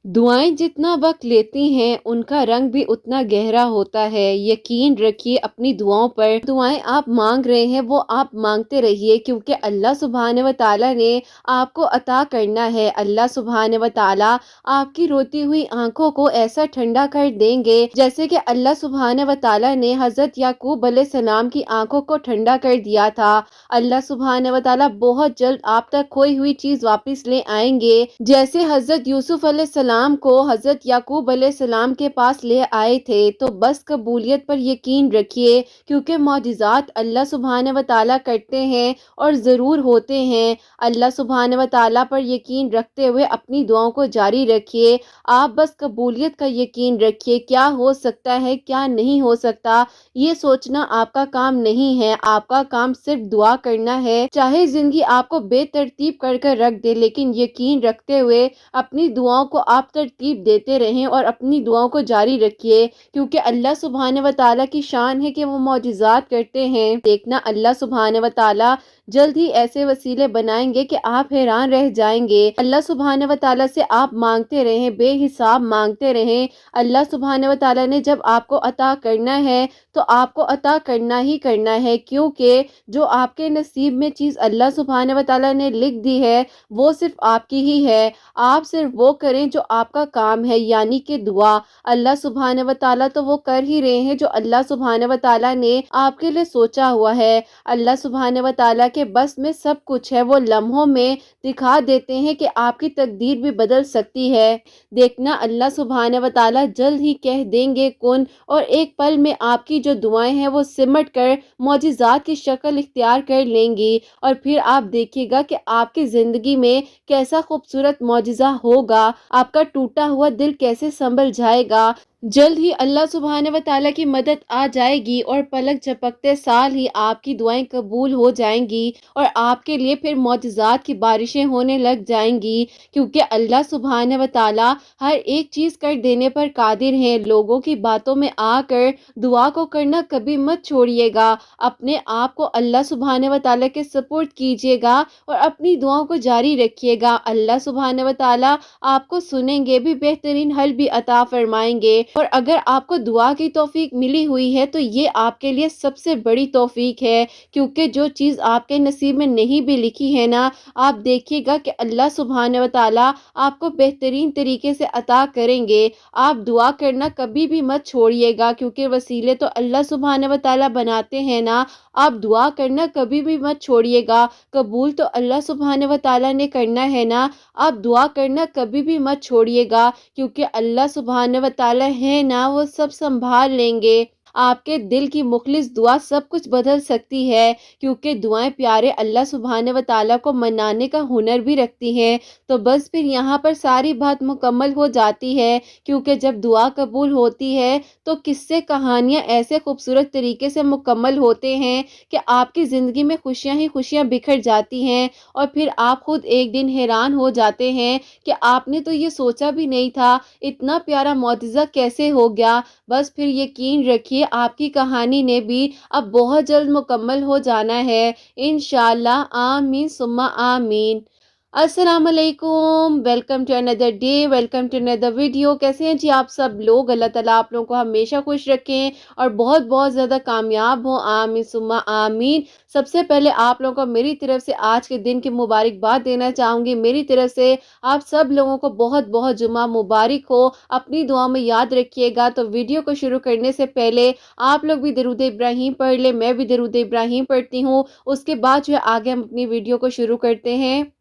दुआएं जितना वक्त लेती हैं उनका रंग भी उतना गहरा होता है। यकीन रखिए अपनी दुआओं पर। दुआएं आप मांग रहे हैं वो आप मांगते रहिए, क्योंकि अल्लाह सुब्हान व तआला ने आपको अता करना है। अल्लाह सुब्हान व तआला आपकी रोती हुई आंखों को ऐसा ठंडा कर देंगे जैसे कि अल्लाह सुब्हान व तआला ने हजरत याकूब अलैहिस्सलाम की आंखों को ठंडा कर दिया था। अल्लाह सुब्हान व तआला बहुत जल्द आप तक खोई हुई चीज वापस ले आएंगे, जैसे हजरत यूसुफ अलैहिस्सलाम को हजरत याकूब अलैहिस्सलाम के पास ले आए थे। तो बस कबूलियत पर यकीन रखिए, क्योंकि मौजिज़ात अल्लाह सुब्हान व तआला करते हैं और ज़रूर होते हैं। अल्लाह सुब्हान व तआला पर यकीन रखते हुए अपनी दुआओं को जारी रखिए। आप बस कबूलियत का यकीन रखिए। क्या हो सकता है क्या नहीं हो सकता, ये सोचना आपका काम नहीं है। आपका काम सिर्फ दुआ करना है। चाहे जिंदगी आपको बेतरतीब कर कर रख दे, लेकिन यकीन रखते हुए अपनी दुआओं को आप तरतीब देते रहें और अपनी दुआओं को जारी रखिए, क्योंकि अल्लाह सुब्हान व तआला की शान है कि वो मौजिज़ात करते हैं। देखना अल्लाह सुब्हान व तआला जल्द ही ऐसे वसीले बनाएंगे कि आप हैरान रह जाएंगे। अल्लाह सुब्हान व तआला से आप मांगते रहें, बेहिसाब मांगते रहें। अल्लाह सुब्हान व तआला ने जब आपको अता करना है तो आपको अता करना ही करना है, क्योंकि जो आपके नसीब में चीज़ अल्लाह सुब्हान व तआला ने लिख दी है वो सिर्फ आपकी ही है। आप सिर्फ वो करें जो आपका काम है, यानी कि दुआ। अल्लाह सुब्हान व तआला तो वो कर ही रहे हैं जो अल्लाह सुब्हान व तआला ने आपके लिए सोचा हुआ है। अल्लाह सुब्हान व तआला के बस में सब कुछ है। वो लम्हों में दिखा देते हैं कि आपकी तकदीर भी बदल सकती है। देखना अल्लाह सुब्हान व तआला जल्द ही कह देंगे कुन, और एक पल में आपकी जो दुआएं हैं वो सिमट कर मौजिज़ात की शक्ल इख्तियार कर लेंगी। और फिर आप देखिएगा कि आपकी ज़िंदगी में कैसा खूबसूरत मौजिज़ा होगा। आपका टूटा हुआ दिल कैसे संभल जाएगा। जल्द ही अल्लाह सुब्हान व तआला की मदद आ जाएगी और पलक झपकते साल ही आपकी दुआएं कबूल हो जाएंगी और आपके लिए फिर मौजिज़ात की बारिशें होने लग जाएंगी, क्योंकि अल्लाह सुब्हान व तआला हर एक चीज़ कर देने पर कादिर हैं। लोगों की बातों में आकर दुआ को करना कभी मत छोड़िएगा। अपने आप को अल्लाह सुब्हान व तआला के सपोर्ट कीजिएगा और अपनी दुआओं को जारी रखिएगा। अल्लाह सुब्हान व तआला आपको सुनेंगे भी, बेहतरीन हल भी अता फरमाएंगे। और अगर आपको दुआ की तौफीक मिली हुई है तो ये आपके लिए सबसे बड़ी तौफीक है, क्योंकि जो चीज़ आपके नसीब में नहीं भी लिखी है ना, आप देखिएगा कि अल्लाह सुब्हान व तआला आपको बेहतरीन तरीके से अता करेंगे। आप दुआ करना कभी भी मत छोड़िएगा, क्योंकि वसीले तो अल्लाह सुब्हान व तआला बनाते हैं ना। आप दुआ करना कभी भी मत छोड़िएगा। कबूल तो अल्लाह सुब्हान व तआला ने करना है ना। आप दुआ करना कभी भी मत छोड़िएगा, क्योंकि अल्लाह सुब्हान व तआला है ना, वो सब संभाल लेंगे। आपके दिल की मुखलिस दुआ सब कुछ बदल सकती है, क्योंकि दुआएं प्यारे अल्लाह सुब्हान व तआला को मनाने का हुनर भी रखती हैं। तो बस फिर यहाँ पर सारी बात मुकम्मल हो जाती है, क्योंकि जब दुआ कबूल होती है तो किस्से कहानियाँ ऐसे खूबसूरत तरीके से मुकम्मल होते हैं कि आपकी ज़िंदगी में खुशियाँ ही खुशियाँ बिखर जाती हैं। और फिर आप खुद एक दिन हैरान हो जाते हैं कि आपने तो ये सोचा भी नहीं था, इतना प्यारा मौजिज़ा कैसे हो गया। बस फिर यकीन रखिए आपकी कहानी ने भी अब बहुत जल्द मुकम्मल हो जाना है, इंशाअल्लाह। आमीन सुम्मा आमीन। अस्सलाम वालेकुम, welcome to another day, welcome to another video. कैसे हैं जी आप सब लोग। अल्लाह ताला आप लोगों को हमेशा खुश रखें और बहुत बहुत ज़्यादा कामयाब हो, आमीन सुम्मा आमीन। सबसे पहले आप लोगों को मेरी तरफ से आज के दिन की मुबारकबाद देना चाहूँगी। मेरी तरफ से आप सब लोगों को बहुत बहुत जुमा मुबारक हो। अपनी दुआ में याद रखिएगा। तो वीडियो को शुरू करने से पहले आप लोग भी दरूद इब्राहीम पढ़ ले, मैं भी दरूद इब्राहीम पढ़ती हूँ। उसके बाद जो है आगे हम अपनी वीडियो को शुरू करते हैं।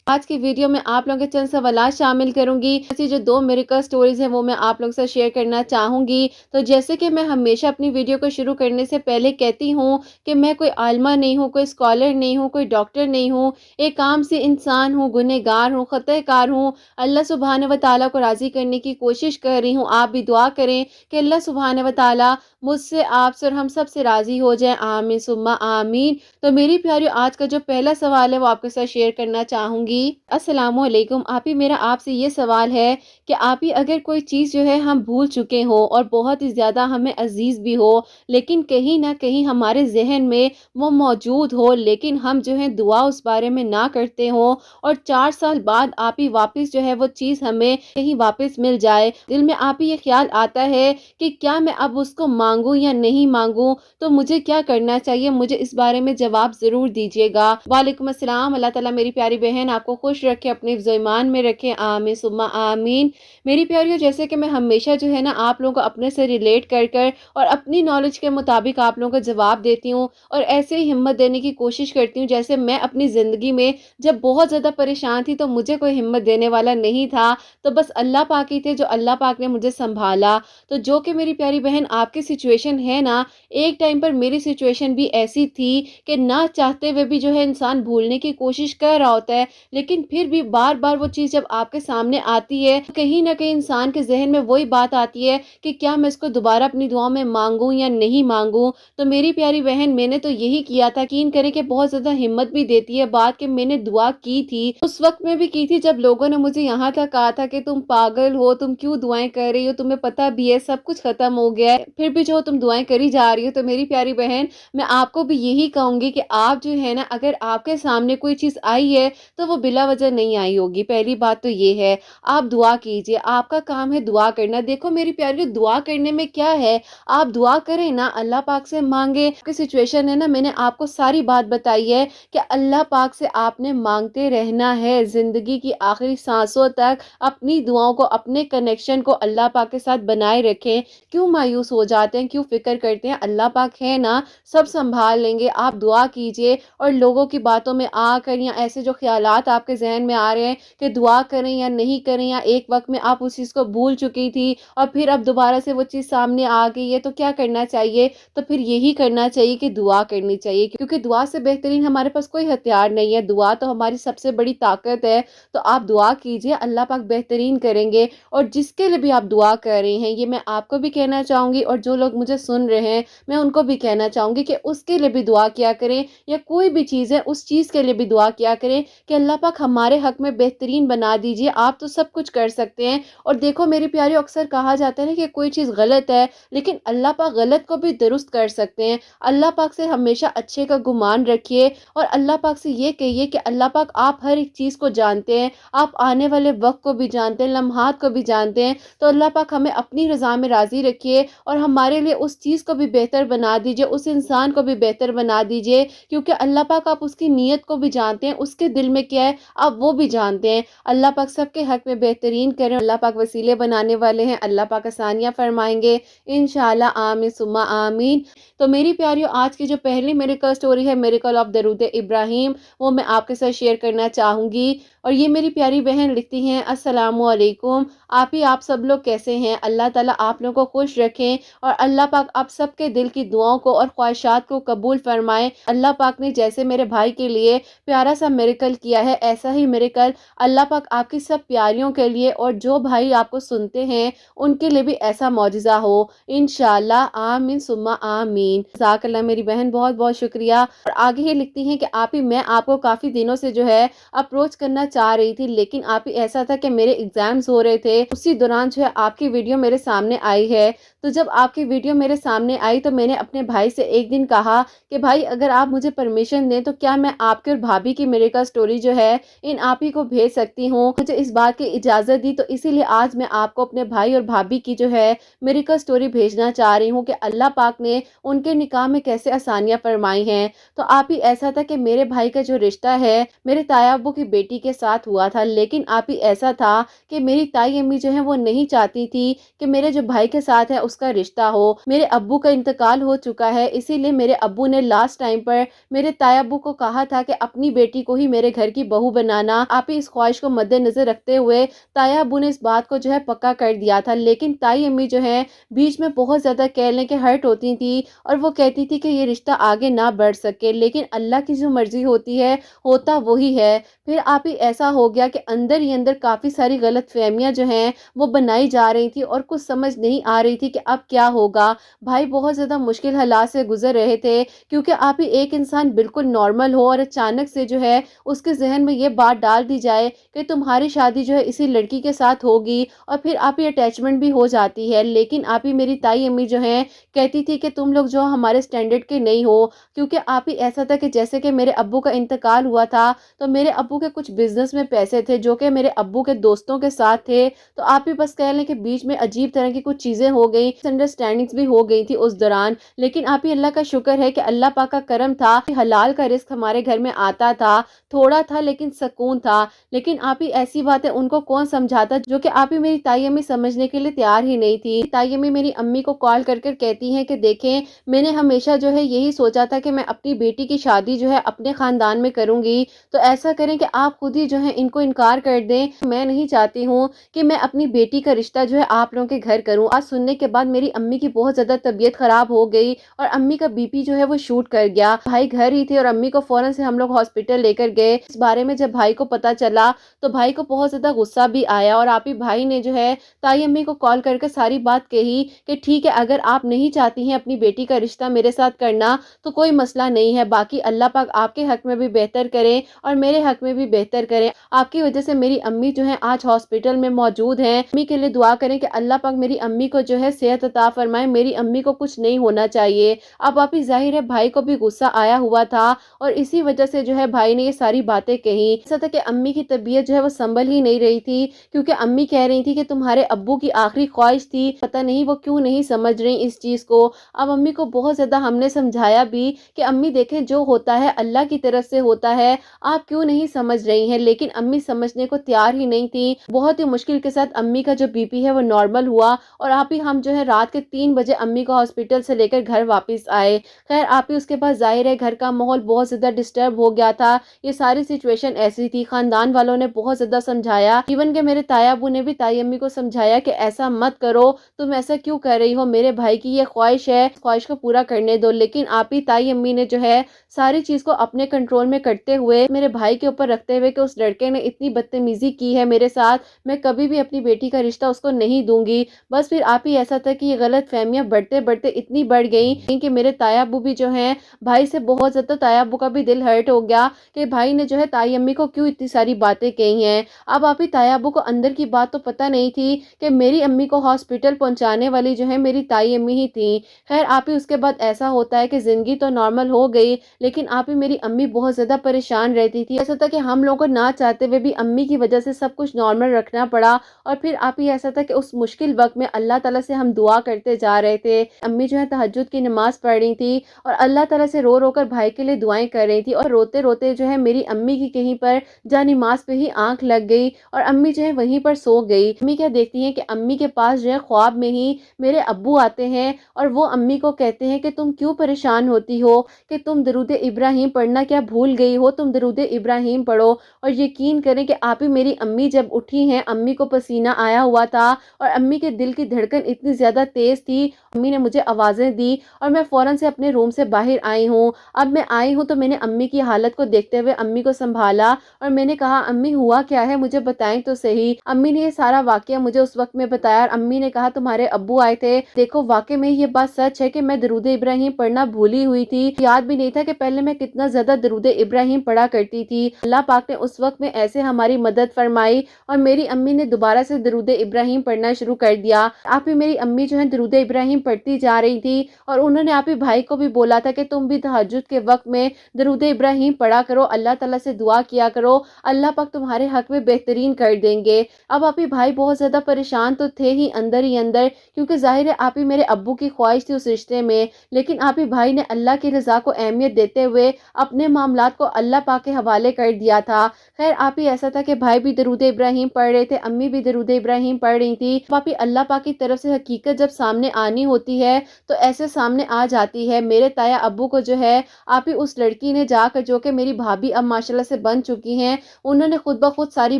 आज की वीडियो में आप लोगों के चंद सवालात शामिल करूंगी। ऐसी जो दो मेरिकल स्टोरीज हैं वो मैं आप लोगों से शेयर करना चाहूंगी। तो जैसे कि मैं हमेशा अपनी वीडियो को शुरू करने से पहले कहती हूँ कि मैं कोई आलिमा नहीं हूँ, कोई स्कॉलर नहीं हूँ, कोई डॉक्टर नहीं हूँ। एक आम सी इंसान हूँ, गुनहगार हूँ, खतकार हूँ। अल्लाह सुब्हान व तआला को राज़ी करने की कोशिश कर रही हूँ। आप भी दुआ करें कि अल्लाह सुब्हान व तआला मुझसे, आपसे और हम सब से राज़ी हो जाए, आमीन सुम्मा आमीन। तो मेरी प्यारी आज का जो पहला सवाल है वो आपके साथ शेयर करना चाहूँगी। अस्सलाम वालेकुम। आप ही मेरा आपसे ये सवाल है कि आप ही अगर कोई चीज़ जो है हम भूल चुके हो और बहुत ही ज़्यादा हमें अजीज़ भी हो, लेकिन कहीं न कहीं हमारे ज़हन में वो मौजूद हो, लेकिन हम जो है दुआ उस बारे में ना करते हो और 4 साल बाद आप ही वापस जो है वो चीज़ हमें कहीं वापस मिल जाए, दिल में आप ही ये ख्याल आता है कि क्या मैं अब उसको माँगूँ या नहीं माँगूँ, तो मुझे क्या करना चाहिए? मुझे इस बारे में जवाब ज़रूर दीजिएगा। वालेकुम अस्सलाम। अल्लाह ताला मेरी प्यारी बहन आपको खुश रखे, अपने हिफ्ज़ ईमान में रखे, आमीन सुम्मा आमीन। मेरी प्यारियों, जैसे कि मैं हमेशा जो है ना आप लोगों को अपने से रिलेट कर कर और अपनी नॉलेज के मुताबिक आप लोगों को जवाब देती हूँ और ऐसे ही हिम्मत देने की कोशिश करती हूँ। जैसे मैं अपनी ज़िंदगी में जब बहुत ज़्यादा परेशान थी तो मुझे कोई हिम्मत देने वाला नहीं था, तो बस अल्लाह पाक ही थे जो अल्लाह पाक ने मुझे सँभाला। तो जो कि मेरी प्यारी बहन आपकी सिचुएशन है ना, एक टाइम पर मेरी सिचुएशन भी ऐसी थी कि ना चाहते हुए भी जो है इंसान भूलने की कोशिश कर रहा होता है, लेकिन फिर भी बार बार वो चीज़ जब आपके सामने आती है, कहीं ना कहीं इंसान के जहन में वही बात आती है कि क्या मैं इसको दोबारा अपनी दुआ में मांगूं या नहीं मांगूं। तो मेरी प्यारी बहन, मैंने तो यही किया था। यकीन करें कि बहुत ज़्यादा हिम्मत भी देती है बात कि मैंने दुआ की थी, उस वक्त में भी की थी जब लोगों ने मुझे यहाँ तक कहा था कि तुम पागल हो, तुम क्यों दुआएं कर रही हो, तुम्हें पता भी है सब कुछ खत्म हो गया है, फिर भी जो तुम दुआएं करी जा रही हो। तो मेरी प्यारी बहन, मैं आपको भी यही कहूंगी कि आप जो है ना, अगर आपके सामने कोई चीज़ आई है तो वो बिला वजह नहीं आई होगी। पहली बात तो ये है, आप दुआ कीजिए, आपका काम है दुआ करना। देखो मेरी प्यारी, दुआ करने में क्या है, आप दुआ करें ना, अल्लाह पाक से मांगे। की सिचुएशन है ना, मैंने आपको सारी बात बताई है कि अल्लाह पाक से आपने मांगते रहना है ज़िंदगी की आखिरी सांसों तक। अपनी दुआओं को, अपने कनेक्शन को अल्लाह पाक के साथ बनाए रखें। क्यों मायूस हो जाते हैं, क्यों फिक्र करते हैं? अल्लाह पाक है ना, सब संभाल लेंगे। आप दुआ कीजिए और लोगों की बातों में आकर या ऐसे जो ख्यालात आपके जहन में आ रहे हैं कि दुआ करें या नहीं करें, या एक वक्त में आप उस चीज़ को भूल चुकी थी और फिर अब दोबारा से वो चीज़ सामने आ गई है, तो क्या करना चाहिए? तो फिर यही करना चाहिए कि दुआ करनी चाहिए, क्योंकि दुआ से बेहतरीन हमारे पास कोई हथियार नहीं है। दुआ तो हमारी सबसे बड़ी ताकत है। तो आप दुआ कीजिए, अल्लाह पाक बेहतरीन करेंगे। और जिसके लिए भी आप दुआ कर रहे हैं, ये मैं आपको भी कहना चाहूँगी और जो लोग मुझे सुन रहे हैं मैं उनको भी कहना चाहूँगी कि उसके लिए भी दुआ किया करें, या कोई भी चीज़ है उस चीज़ के लिए भी दुआ किया करें कि अल्लाह पाक हमारे हक में बेहतरीन बना दीजिए। आप तो सब कुछ कर सकते हैं। और देखो मेरी प्यारी, अक्सर कहा जाता है ना कि कोई चीज़ गलत है, लेकिन अल्लाह पाक गलत को भी दुरुस्त कर सकते हैं। अल्लाह पाक से हमेशा अच्छे का गुमान रखिए और अल्लाह पाक से ये कहिए कि अल्लाह पाक, आप हर एक चीज़ को जानते हैं, आप आने वाले वक्त को भी जानते हैं, लम्हात को भी जानते हैं। तो अल्लाह पाक हमें अपनी रज़ा में राज़ी रखिए और हमारे लिए उस चीज़ को भी बेहतर बना दीजिए, उस इंसान को भी बेहतर बना दीजिए, क्योंकि अल्लाह पाक, आप उसकी नीयत को भी जानते हैं, उसके दिल में क्या है आप वो भी जानते हैं। अल्लाह पाक सबके हक में बेहतरीन करें। अल्लाह पाक वसीले बनाने वाले हैं, अल्लाह पाक आसानियाँ फरमाएंगे इंशाअल्लाह, आमीन सुम्मा आमीन। तो मेरी प्यारियों, आज की जो पहली मिरेकल स्टोरी है, मिरेकल ऑफ दरूद इब्राहिम, वो मैं आपके साथ शेयर करना चाहूँगी। और ये मेरी प्यारी बहन लिखती हैं, अस्सलामु अलैकुम। आप सब लोग कैसे हैं? अल्लाह ताला आप लोगों को खुश रखें और अल्लाह पाक आप सबके दिल की दुआओं को और ख्वाहिशात को कबूल फरमाएं। अल्लाह पाक ने जैसे मेरे भाई के लिए प्यारा सा मिरेकल किया है, ऐसा ही मिरेकल अल्लाह पाक आपकी सब प्यारियों के लिए और जो भाई आपको सुनते हैं उनके लिए भी ऐसा मौजिज़ा हो इंशाअल्लाह, आमीन सुम्मा आमीन। ज़ाकल्लाह मेरी बहन, बहुत बहुत शुक्रिया। और आगे ये लिखती हैं कि आप ही, मैं आपको काफ़ी दिनों से जो है अप्रोच करना चाह रही थी, लेकिन आप ही ऐसा था कि मेरे एग्ज़ाम्स हो रहे थे, उसी दौरान जो है आपकी वीडियो मेरे सामने आई है। तो जब आपकी वीडियो मेरे सामने आई तो मैंने अपने भाई से एक दिन कहा कि भाई, अगर आप मुझे परमिशन दें तो क्या मैं आपके और भाभी की मिरेकल स्टोरी जो है इन आप ही को भेज सकती हूँ? मुझे इस बात की इजाज़त दी, तो इसीलिए आज मैं आपको अपने भाई और भाभी की जो है मिरेकल स्टोरी भेजना चाह रही हूँ कि अल्लाह पाक ने उनके निकाह में कैसे आसानियाँ फरमाई हैं। तो आप ही ऐसा था कि मेरे भाई का जो रिश्ता है मेरे ताया अब्बू की बेटी के साथ हुआ था, लेकिन आप ही ऐसा था कि मेरी ताई अम्मी जो है वो नहीं चाहती थी कि मेरे जो भाई के साथ है उसका रिश्ता हो। मेरे अब्बू का इंतकाल हो चुका है, इसीलिए मेरे अब्बू ने लास्ट टाइम पर मेरे ताया अब्बू को कहा था कि अपनी बेटी को ही मेरे घर की बहू बनाना। आप ही इस ख्वाहिश को मद्देनजर रखते हुए ताया अब्बू ने इस बात को जो है पक्का कर दिया था, लेकिन ताई अम्मी जो है बीच में बहुत ज़्यादा कह लें कि हर्ट होती थी और वो कहती थी कि ये रिश्ता आगे ना बढ़ सके, लेकिन अल्लाह की जो मर्जी होती है होता वही है। फिर आप ही ऐसा हो गया कि अंदर ही अंदर काफ़ी सारी गलत फहमियाँ जो हैं वो बनाई जा रही थी और कुछ समझ नहीं आ रही थी कि अब क्या होगा। भाई बहुत ज़्यादा मुश्किल हालात से गुजर रहे थे, क्योंकि आप ही एक इंसान बिल्कुल नॉर्मल हो और अचानक से जो है उसके जहन में ये बात डाल दी जाए कि तुम्हारी शादी जो है इसी लड़की के साथ होगी और फिर आप ही अटैचमेंट भी हो जाती है। लेकिन आप ही मेरी ताई अम्मी जो है कहती थी कि तुम लोग जो हमारे स्टैंडर्ड के नहीं हो, क्योंकि आप ही ऐसा था कि जैसे कि मेरे अब्बू का इंतकाल हुआ था तो मेरे अब्बू के कुछ बिजनेस में पैसे थे जो कि मेरे अब्बू के दोस्तों के साथ थे, तो आप ही बस कह लें कि बीच में अजीब तरह की कुछ चीजें हो गई, अंडरस्टैंडिंग्स भी हो गई थी उस दौरान। लेकिन आप ही अल्लाह का शुक्र है कि अल्लाह पाक का करम था कि हलाल का रिस्क हमारे घर में आता था, थोड़ा था लेकिन सुकून था। लेकिन आप ही ऐसी बातें उनको कौन समझाता जो कि आप ही मेरी ताई अम्मी समझने के लिए तैयार ही नहीं थी। ताई अम्मी मेरी अम्मी को कॉल कर कर कहती हैं कि देखें, मैंने हमेशा जो है यही सोचा था कि मैं अपनी बेटी की शादी जो है अपने खानदान में करूंगी, तो ऐसा करें कि आप खुद ही जो है इनको इनकार कर दें। मैं नहीं चाहती हूँ कि मैं अपनी बेटी का रिश्ता जो है आप लोगों के घर करूँ। आज सुनने के बाद मेरी अम्मी की बहुत ज्यादा तबीयत खराब हो गई और अम्मी का बीपी जो है वो शूट कर गया। भाई घर ही थे और अम्मी को फौरन से हम लोग हॉस्पिटल लेकर गए। इस बारे में जब भाई को पता चला तो भाई को बहुत ज्यादा गुस्सा भी आया और आप ही भाई ने जो है ताई अम्मी को कॉल करके सारी बात कही कि ठीक है, अगर आप नहीं चाहती हैं अपनी बेटी का रिश्ता मेरे साथ करना तो कोई मसला नहीं है, बाकी अल्लाह पाक आपके हक में भी बेहतर करे और मेरे हक में भी बेहतर करे। आपकी वजह से मेरी अम्मी जो है आज हॉस्पिटल में मौजूद हैं। अम्मी के लिए दुआ करें कि अल्लाह पाक मेरी अम्मी को जो है सेहत अता फरमाए, मेरी अम्मी को कुछ नहीं होना चाहिए। अब आप ही जाहिर है भाई को भी गुस्सा आया हुआ था और इसी वजह से जो है भाई ने ये सारी बातें कही। ऐसा था कि अम्मी की तबीयत जो है वो संभल ही नहीं रही थी, क्योंकि अम्मी कह रही थी कि तुम्हारे अब्बू की आखिरी ख्वाहिश थी, पता नहीं वो क्यों नहीं समझ रही इस चीज को। अब अम्मी को बहुत ज्यादा हमने समझाया भी कि अम्मी देखें, जो होता है अल्लाह की तरफ से होता है, आप क्यों नहीं समझ रही हैं। लेकिन अम्मी समझने को तैयार ही नहीं थी। बहुत ही मुश्किल के साथ अम्मी का जो बीपी है वो नॉर्मल हुआ और आप ही हम जो है रात के 3 बजे अम्मी को हॉस्पिटल से लेकर घर वापस आए। खैर आप ही उसके बाद जाहिर है घर का माहौल बहुत ज्यादा डिस्टर्ब हो गया था। ये सारी सिचुएशन ऐसी थी, खानदान वालों ने बहुत ज्यादा समझाया, इवन के मेरे ताया अबू ने भी ताई अम्मी को समझाया कि ऐसा मत करो, तुम ऐसा क्यों कर रही हो, मेरे भाई की ये ख्वाहिश है, ख्वाहिश को पूरा करने दो। लेकिन आप ही ताई अम्मी ने जो है सारी चीज को अपने कंट्रोल में करते हुए मेरे भाई के ऊपर रखते हुए कि उस लड़के ने इतनी बदतमीजी की है मेरे साथ, मैं कभी भी अपनी बेटी का रिश्ता उसको नहीं दूंगी। बस फिर आप ही ऐसा था कि ये गलत फहमियां बढ़ते बढ़ते इतनी बढ़ गई कि मेरे ताया अबू भी जो है भाई से बहुत ज्यादा, ताया अबू का भी दिल हर्ट हो गया कि भाई ने जो है ताई अम्मी को क्यों इतनी सारी बातें कही हैं। अब आप ही ताया अबू को अंदर की बात तो पता नहीं थी कि मेरी अम्मी को हॉस्पिटल पहुंचाने वाली जो है मेरी ताई अम्मी ही थी। खैर आप ही उसके बाद ऐसा होता है कि जिंदगी तो नॉर्मल हो गई, लेकिन आप ही मेरी अम्मी बहुत ज्यादा परेशान रहती थी। ऐसा था कि हम लोगों को ना चाहते हुए भी अम्मी की वजह से सब कुछ नॉर्मल रखना पड़ा। और फिर आप ही ऐसा था कि उस मुश्किल वक्त में अल्लाह ताला से हम दुआ करते जा रहे थे। अम्मी जो है तहज्जुद की नमाज पढ़ रही थी और अल्लाह ताला से रो रो कर भाई के लिए दुआएं कर रही थी और रोते रोते जो है मेरी अम्मी की कहीं पर जा नमाज पे ही आंख लग गई और अम्मी जो है वहीं पर सो गई। अम्मी क्या देखती हैं कि अम्मी के पास जो है ख्वाब में ही मेरे अब्बू आते हैं और वो अम्मी को कहते हैं कि तुम क्यों परेशान होती हो, कि तुम दरूद इब्राहिम पढ़ना क्या भूल गई हो, तुम दरूद इब्राहिम पढ़ो। और यकीन करें कि आप ही मेरी अम्मी जब उठी हैं, अम्मी को पसीना आया हुआ था और अम्मी के दिल की धड़कन इतनी ज्यादा तेज थी। अम्मी ने मुझे आवाजें दी और मैं फौरन से अपने रूम से बाहर आई हूँ। अब मैं आई हूँ तो मैंने अम्मी की हालत को देखते हुए अम्मी को संभाला और मैंने कहा अम्मी हुआ क्या है, मुझे बताएं तो सही। अम्मी ने ये सारा वाकया मुझे उस वक्त में बताया और अम्मी ने कहा तुम्हारे अब्बू आए थे, देखो वाकई में ये बात सच है कि मैं दरूद इब्राहिम पढ़ना भूली हुई थी, याद भी नहीं था कि पहले मैं कितना ज्यादा दरूद इब्राहिम पढ़ा करती थी। अल्लाह पाक ने उस वक्त में ऐसे हमारी मदद फरमाई और मेरी अम्मी ने दोबारा से दरूद इब्राहिम पढ़ना शुरू कर दिया। आप ही मेरी अम्मी जो है दरूद इब्राहिम पढ़ती जा रही थी और उन्होंने आप ही भाई को भी बोला था कि तुम भी तहज्जुद के वक्त में दरूद इब्राहिम पढ़ा करो, अल्लाह ताला से दुआ किया करो, अल्लाह पाक तुम्हारे हक में बेहतरीन कर देंगे। अब आप ही भाई बहुत ज्यादा परेशान तो थे ही अंदर, क्योंकि जाहिर है आप ही मेरे अब्बू की ख्वाहिश थी उस रिश्ते में, लेकिन आप ही भाई ने अल्लाह की रजा को अहमियत देते हुए अपने मामलात को अल्लाह पाक के हवाले कर दिया था। खैर आप ही ऐसा था कि भाई भी दरूद इब्राहिम पढ़ रहे थे, अम्मी भी दरूद इब्राहिम पढ़ रही थी। आप ही अल्लाह पाक की तरफ से हकीकत जब सामने आनी होती है तो ऐसे सामने आ जाती है। मेरे ताया अब्बू को जो है आप ही उस लड़की ने जाकर, जो कि मेरी भाभी अब माशाल्लाह से बन चुकी हैं, उन्होंने खुद ब खुद सारी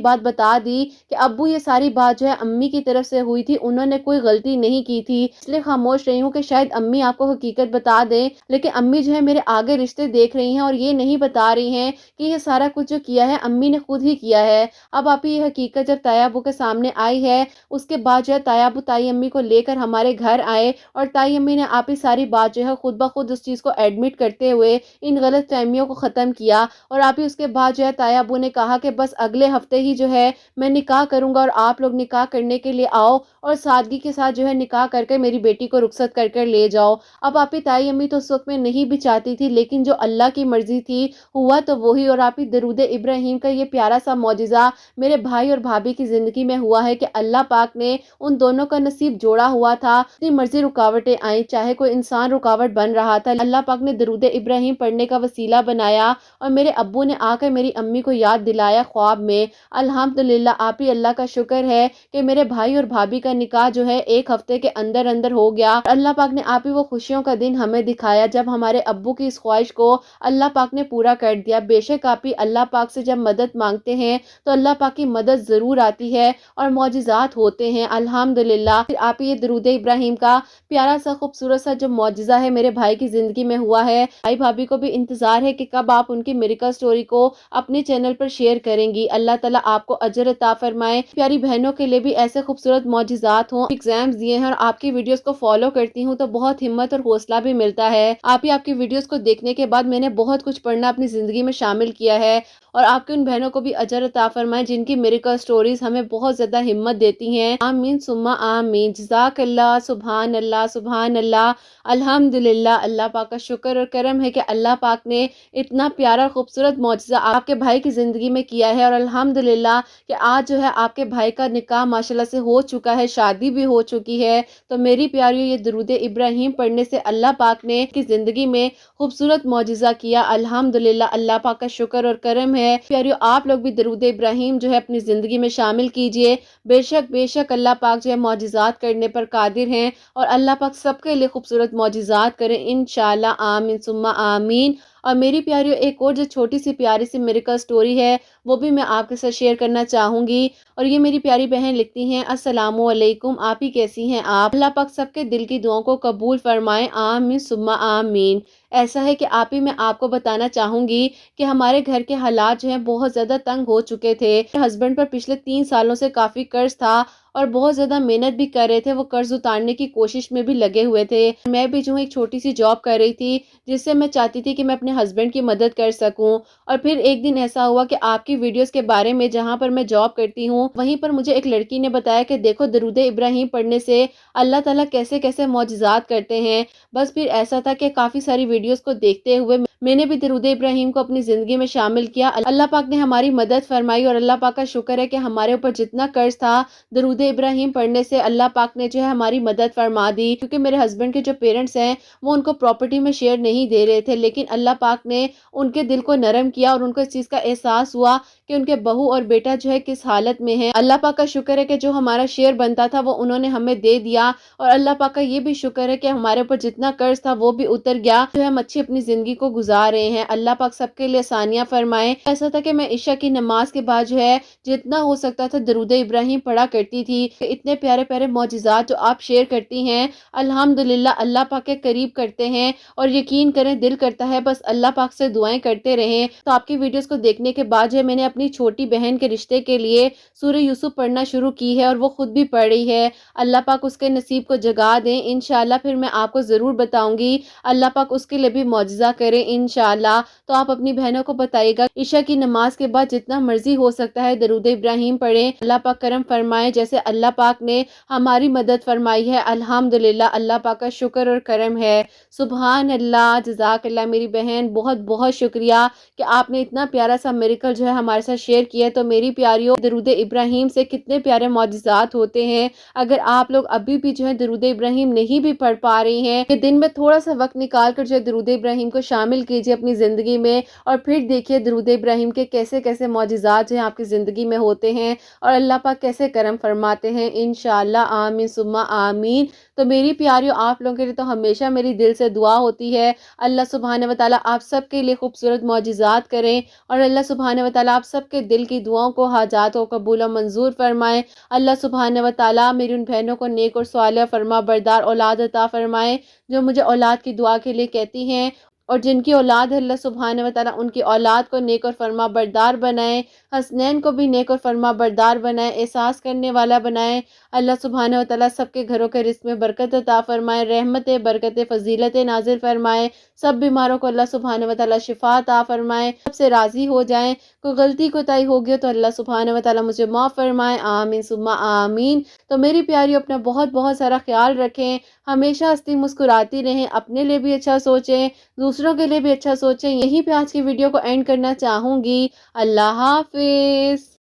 बात बता दी कि अब्बू ये सारी बात जो है अम्मी की तरफ से हुई थी, उन्होंने कोई गलती नहीं की थी, इसलिए खामोश रही हूँ कि शायद अम्मी आपको हकीकत बता दें। लेकिन अम्मी जो है मेरे आगे रिश्ते देख रही हैं और ये नहीं बता रही हैं कि ये सारा कुछ जो किया है अम्मी ने खुद ही किया है। अब आप ये हकीकत जब ताया अब्बू के सामने आई है, उसके बाद जो है ताया अब्बू ताई अम्मी को लेकर हमारे घर आए और ताई अम्मी ने आप ही सारी बात जो है खुद ब खुद उस चीज को एडमिट करते हुए इन गलत फहमियों को खत्म किया और आप ही उसके बाद جو ہے تایا ابو نے کہا کہ بس اگلے ہفتے ہی جو ہے میں نکاح کروں گا اور آپ لوگ نکاح کرنے کے لیے آؤ اور سادگی کے ساتھ جو ہے نکاح کر کے میری بیٹی کو رخصت کر کر لے جاؤ۔ اب آپ کی تائی امی تو اس وقت میں نہیں بھی چاہتی تھی، لیکن جو اللہ کی مرضی تھی ہوا تو وہی۔ اور آپ ہی درود ابراہیم کا یہ پیارا سا معجزہ میرے بھائی اور بھابھی کی زندگی میں ہوا ہے کہ اللہ پاک نے ان دونوں کا نصیب جوڑا ہوا تھا۔ جتنی مرضی رکاوٹیں آئیں، چاہے کوئی انسان رکاوٹ بن رہا تھا، اللہ پاک نے درود ابراہیم پڑھنے کا وسیلہ بنایا اور میرے ابو نے آ کر میری امی کو یاد دلایا خواب میں۔ الحمدللہ، آپ ہی اللہ کا شکر ہے کہ میرے بھائی اور بھابھی کا نکاح جو ہے ایک ہفتے کے اندر اندر ہو گیا۔ اللہ پاک نے آپ ہی وہ خوشیوں کا دن ہمیں دکھایا جب ہمارے ابو کی اس خواہش کو اللہ پاک نے پورا کر دیا۔ بے شک آپ ہی اللہ پاک سے جب مدد مانگتے ہیں تو اللہ پاک کی مدد ضرور آتی ہے اور معجزات ہوتے ہیں الحمدللہ۔ پھر آپ ہی یہ درود ابراہیم کا پیارا سا خوبصورت سا جو معجزہ ہے میرے بھائی کی زندگی میں ہوا ہے، بھائی بھابھی کو بھی انتظار ہے کہ کب آپ ان کی میریکل سٹوری کو اپنے چینل پر شیئر کریں گی۔ اللہ تعالیٰ آپ کو اجر عطا فرمائے، پیاری بہنوں کے لیے بھی ایسے خوبصورت معجزات ہوں۔ ایگزامز دیے ہیں اور آپ کی ویڈیوز کو فالو کرتی ہوں تو بہت ہمت اور حوصلہ بھی ملتا ہے۔ آپ کی ویڈیوز کو دیکھنے کے بعد میں نے بہت کچھ پڑھنا اپنی زندگی میں شامل کیا ہے، اور آپ کی ان بہنوں کو بھی اجر عطا فرمائے جن کی میریکل سٹوریز ہمیں بہت زیادہ ہمت دیتی ہیں۔ آمین ثم آمین۔ جزاک اللہ، سبحان اللہ، سبحان اللہ، الحمدللہ۔ اللہ پاک کا شکر اور کرم ہے کہ اللہ پاک نے اتنا پیارا خوبصورت معجزہ آپ کے بھائی کی زندگی میں کیا ہے، اور الحمدللہ کہ آج جو ہے آپ کے بھائی کا نکاح ماشاءاللہ سے ہو چکا ہے، شادی بھی ہو چکی ہے۔ تو میری پیاریوں، یہ درود ابراہیم پڑھنے سے اللہ پاک نے کی زندگی میں خوبصورت معجزہ کیا۔ الحمدللہ، اللہ پاک کا شکر اور کرم ہے۔ پیاریوں، آپ لوگ بھی درود ابراہیم جو ہے اپنی زندگی میں شامل کیجئے۔ بے شک اللہ پاک جو ہے معجزات کرنے پر قادر ہیں، اور اللہ پاک سب کے لیے خوبصورت معجزات کریں انشاءاللہ۔ آمین ثم آمین۔ اور میری پیاریوں، ایک اور جو چھوٹی سی پیاری سی میریکل سٹوری ہے وہ بھی میں آپ کے ساتھ شیئر کرنا چاہوں گی، اور یہ میری پیاری بہن لکھتی ہیں، السلام علیکم، آپ ہی کیسی ہیں آپ؟ اللہ پاک سب کے دل کی دعاؤں کو قبول فرمائے، آمین ثم آمین۔ ایسا ہے کہ آپ ہی میں آپ کو بتانا چاہوں گی کہ ہمارے گھر کے حالات جو ہیں بہت زیادہ تنگ ہو چکے تھے۔ ہسبینڈ پر پچھلے 3 سالوں سے کافی قرض تھا اور بہت زیادہ محنت بھی کر رہے تھے، وہ قرض اتارنے کی کوشش میں بھی لگے ہوئے تھے۔ میں بھی جو ایک چھوٹی سی جاب کر رہی تھی جس سے میں چاہتی تھی کہ میں اپنے ہسبینڈ کی مدد کر سکوں، اور پھر ایک دن ایسا ہوا کہ آپ کی ویڈیوز کے بارے میں، جہاں پر میں جاب کرتی ہوں وہیں پر مجھے ایک لڑکی نے بتایا کہ دیکھو درود ابراہیم پڑھنے سے اللہ تعالیٰ کیسے کیسے معجزات کرتے ہیں۔ بس پھر ایسا تھا کہ کافی ساری ویڈیوز کو دیکھتے ہوئے میں نے بھی درود ابراہیم کو اپنی زندگی میں شامل کیا۔ اللہ پاک نے ہماری مدد فرمائی، اور اللہ پاک کا شکر ہے کہ ہمارے اوپر جتنا قرض تھا درود ابراہیم پڑھنے سے اللہ پاک نے جو ہے ہماری مدد فرما دی۔ کیونکہ میرے ہسبینڈ کے جو پیرنٹس ہیں وہ ان کو پراپرٹی میں شیئر نہیں دے رہے تھے، لیکن اللہ پاک نے ان کے دل کو نرم کیا اور ان کو اس چیز کا احساس ہوا کہ ان کے بہو اور بیٹا جو ہے کس حالت میں ہے۔ اللہ پاک کا شکر ہے کہ جو ہمارا شیئر بنتا تھا وہ انہوں نے ہمیں دے دیا، اور اللہ پاک کا یہ بھی شکر ہے کہ ہمارے اوپر جتنا قرض تھا وہ بھی اتر گیا، جو ہم اچھی اپنی زندگی کو گزار رہے ہیں۔ اللہ پاک سب کے لیے آسانیاں فرمائے۔ ایسا تھا کہ میں عشاء کی نماز کے بعد جو ہے جتنا ہو سکتا تھا درود ابراہیم پڑھا کرتی تھی۔ اتنے پیارے پیارے معجزات جو آپ شیئر کرتی ہیں الحمدللہ اللہ پاک کے قریب کرتے ہیں، اور یقین کریں دل کرتا ہے بس اللہ پاک سے دعائیں کرتے رہیں۔ تو آپ کی ویڈیوز کو دیکھنے کے بعد جو ہے میں نے اپنی چھوٹی بہن کے رشتے کے لیے سورہ یوسف پڑھنا شروع کی ہے، اور وہ خود بھی پڑھ رہی ہے۔ اللہ پاک اس کے نصیب کو جگا دیں انشاءاللہ، پھر میں آپ کو ضرور بتاؤں گی، اللہ پاک اس کے لیے بھی معجزہ کریں انشاءاللہ۔ تو آپ اپنی بہنوں کو بتائیے گا عشاء کی نماز کے بعد جتنا مرضی ہو سکتا ہے درود ابراہیم پڑھیں، اللہ پاک کرم فرمائے جیسے اللہ پاک نے ہماری مدد فرمائی ہے۔ الحمدللہ، اللہ پاک کا شکر اور کرم ہے۔ سبحان اللہ، جزاک اللہ میری بہن، بہت بہت شکریہ کہ آپ نے اتنا پیارا سا میریکل جو ہے ہمارے ساتھ شیئر کیا ہے۔ تو میری پیاریوں، درود ابراہیم سے کتنے پیارے معجزات ہوتے ہیں۔ اگر آپ لوگ ابھی بھی جو ہے درود ابراہیم نہیں بھی پڑھ پا رہی ہیں کہ دن میں تھوڑا سا وقت نکال کر جو ہے درود ابراہیم کو شامل کیجئے اپنی زندگی میں، اور پھر دیکھیے درود ابراہیم کے کیسے کیسے معجزات جو ہیں آپ کی زندگی میں ہوتے ہیں، اور اللہ پاک کیسے کرم فرماتے ہیں انشاءاللہ۔ آمین ثم آمین۔ تو میری پیاریوں، آپ لوگوں کے لیے تو ہمیشہ میری دل سے دعا ہوتی ہے اللہ سبحانہ و تعالیٰ آپ سب کے لیے خوبصورت معجزات کریں، اور اللہ سبحانہ و تعالیٰ آپ سب کے دل کی دعاؤں کو، حاجات کو قبول و منظور فرمائے۔ اللہ سبحانہ و تعالیٰ میری ان بہنوں کو نیک اور صالح فرما بردار اولاد عطا فرمائے جو مجھے اولاد کی دعا کے لیے کہتی ہیں۔ اور جن کی اولاد ہے اللہ سبحانہ و تعالیٰ ان کی اولاد کو نیک اور فرما بردار بنائے، حسنین کو بھی نیک اور فرما بردار بنائے، احساس کرنے والا بنائے۔ اللہ سبحانہ و تعالیٰ سب کے گھروں کے رزق میں برکت عطا فرمائے، رحمت برکت فضیلت نازل فرمائے، سب بیماروں کو اللہ سبحانہ و تعالیٰ شفا عطا فرمائے، سب سے راضی ہو جائیں۔ کوئی غلطی کوتاہی ہوگی تو اللہ سبحانہ و تعالیٰ مجھے معاف فرمائے، آمین ثم آمین۔ تو میری پیاریوں اپنا بہت بہت سارا خیال رکھیں، ہمیشہ ہنستی مسکراتی رہیں، اپنے لیے بھی اچھا سوچیں، دوسروں کے لیے بھی اچھا سوچیں۔ یہیں پہ آج کی ویڈیو کو اینڈ کرنا چاہوں گی۔ اللہ حافظ۔